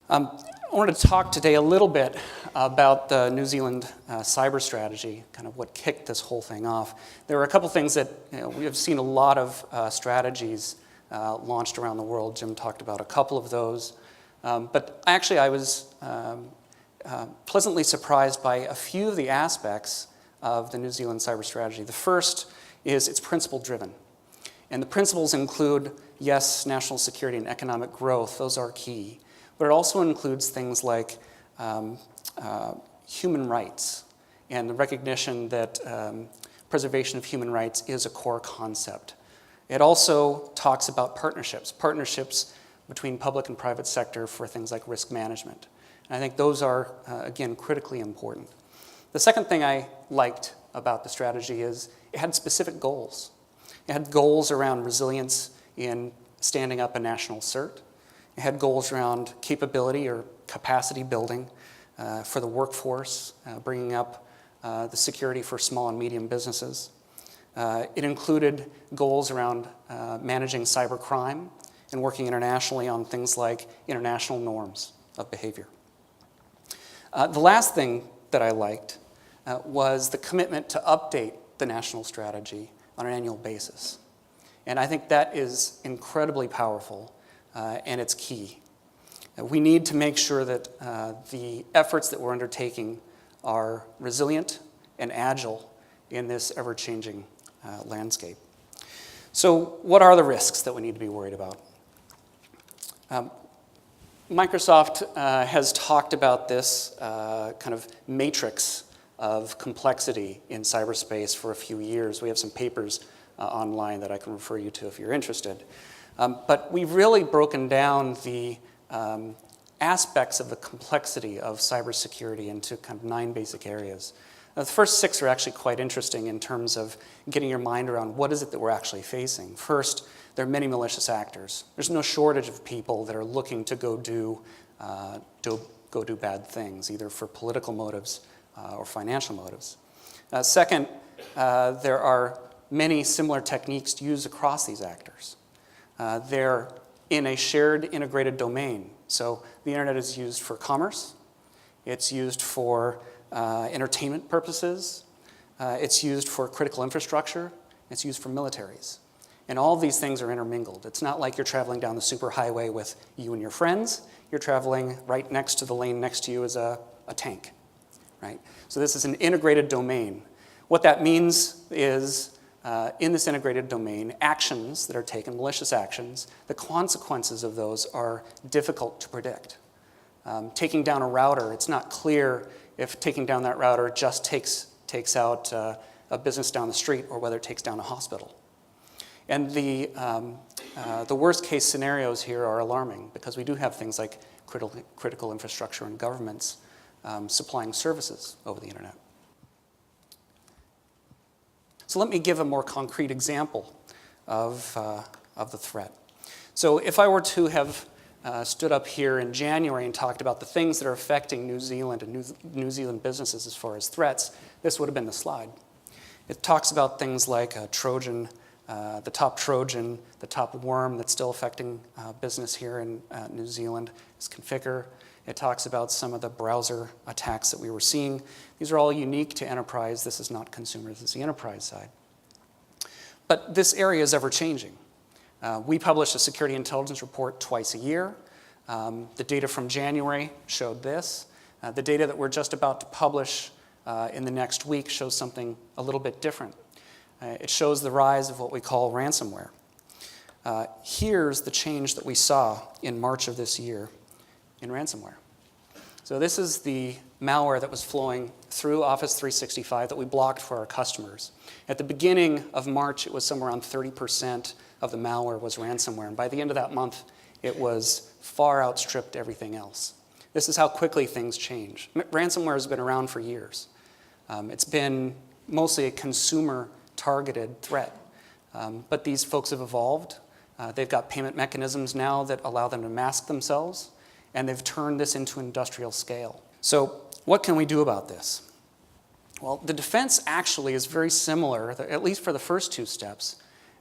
I wanted to talk today a little bit about the New Zealand cyber strategy, kind of what kicked this whole thing off. There were a couple things that we have seen a lot of strategies launched around the world. Jim talked about a couple of those. But actually, I was pleasantly surprised by a few of the aspects of the New Zealand cyber strategy. The first is it's principle-driven. And the principles include, yes, national security and economic growth. Those are key. But it also includes things like human rights and the recognition that preservation of human rights is a core concept. It also talks about partnerships between public and private sector for things like risk management. And I think those are, again, critically important. The second thing I liked about the strategy is it had specific goals. It had goals around resilience in standing up a national CERT. It had goals around capability or capacity building for the workforce, bringing up the security for small and medium businesses. It included goals around managing cybercrime and working internationally on things like international norms of behavior. The last thing that I liked was the commitment to update the national strategy on an annual basis. And I think that is incredibly powerful. And it's key. We need to make sure that the efforts that we're undertaking are resilient and agile in this ever-changing landscape. So what are the risks that we need to be worried about? Microsoft has talked about this kind of matrix of complexity in cyberspace for a few years. We have some papers online that I can refer you to if you're interested. But we've really broken down the aspects of the complexity of cybersecurity into kind of 9 basic areas. Now, the first 6 are actually quite interesting in terms of getting your mind around what is it that we're actually facing. First, there are many malicious actors. There's no shortage of people that are looking to go do bad things, either for political motives or financial motives. Second, there are many similar techniques used across these actors. They're in a shared integrated domain. So the internet is used for commerce. It's used for entertainment purposes. It's used for critical infrastructure. It's used for militaries. And all of these things are intermingled. It's not like you're traveling down the superhighway with you and your friends. You're traveling right next to the lane next to you is a tank, right? So this is an integrated domain. What that means is in this integrated domain, actions that are taken, malicious actions, the consequences of those are difficult to predict. Taking down a router, it's not clear if taking down that router just takes out a business down the street or whether it takes down a hospital. And the worst case scenarios here are alarming because we do have things like critical infrastructure and governments supplying services over the internet. So let me give a more concrete example of the threat. So if I were to have stood up here in January and talked about the things that are affecting New Zealand and New Zealand businesses as far as threats, this would have been the slide. It talks about things like a Trojan, the top worm that's still affecting business here in New Zealand is Configure. It talks about some of the browser attacks that we were seeing. These are all unique to enterprise. This is not consumer, this is the enterprise side. But this area is ever changing. We publish a security intelligence report twice a year. The data from January showed this. The data that we're just about to publish in the next week shows something a little bit different. It shows the rise of what we call ransomware. Here's the change that we saw in March of this year in ransomware. So this is the malware that was flowing through Office 365 that we blocked for our customers. At the beginning of March, it was somewhere around 30% of the malware was ransomware. And by the end of that month, it was far outstripped everything else. This is how quickly things change. Ransomware has been around for years. It's been mostly a consumer-targeted threat. But these folks have evolved. They've got payment mechanisms now that allow them to mask themselves. And they've turned this into industrial scale. So what can we do about this? Well, the defense actually is very similar, at least for the first 2 steps,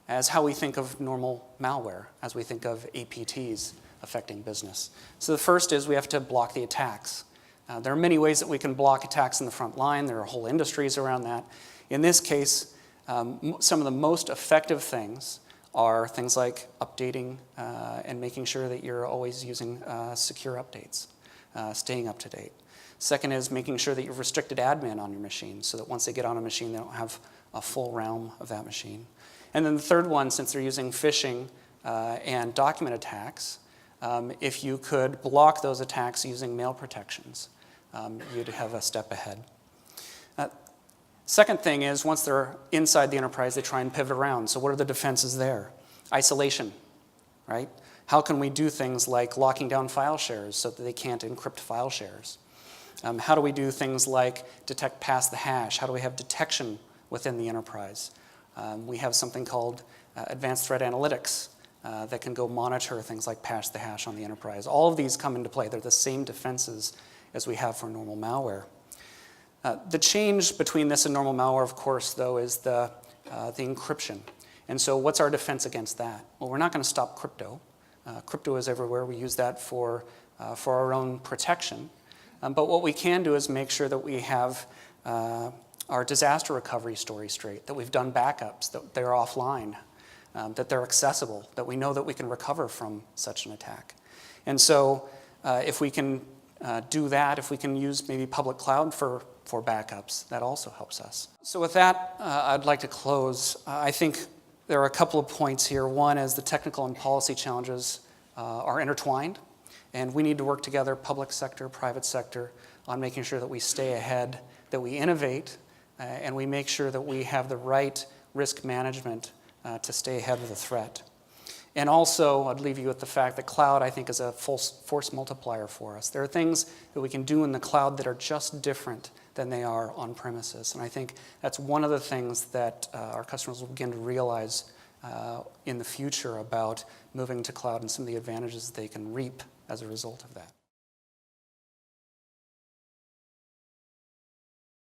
as how we think of normal malware, as we think of APTs affecting business. So the first is we have to block the attacks. There are many ways that we can block attacks in the front line. There are whole industries around that. In this case, some of the most effective things are things like updating and making sure that you're always using secure updates, staying up to date. Second is making sure that you've restricted admin on your machine so that once they get on a machine, they don't have a full realm of that machine. And then the third one, since they're using phishing and document attacks, if you could block those attacks using mail protections, you'd have a step ahead. Second thing is, once they're inside the enterprise, they try and pivot around. So what are the defenses there? Isolation, right? How can we do things like locking down file shares so that they can't encrypt file shares? How do we do things like detect past the hash? How do we have detection within the enterprise? We have something called advanced threat analytics that can go monitor things like past the hash on the enterprise. All of these come into play. They're the same defenses as we have for normal malware. The change between this and normal malware, of course, though, is the encryption. And so what's our defense against that? Well, we're not going to stop crypto. Crypto is everywhere. We use that for our own protection. But what we can do is make sure that we have our disaster recovery story straight, that we've done backups, that they're offline, that they're accessible, that we know that we can recover from such an attack. And so if we can do that, if we can use maybe public cloud for backups, that also helps us. So with that, I'd like to close. I think there are a couple of points here. One is the technical and policy challenges are intertwined, and we need to work together, public sector, private sector, on making sure that we stay ahead, that we innovate, and we make sure that we have the right risk management to stay ahead of the threat. And also, I'd leave you with the fact that cloud, I think, is a force multiplier for us. There are things that we can do in the cloud that are just different than they are on premises. And I think that's one of the things that our customers will begin to realize in the future about moving to cloud and some of the advantages they can reap as a result of that.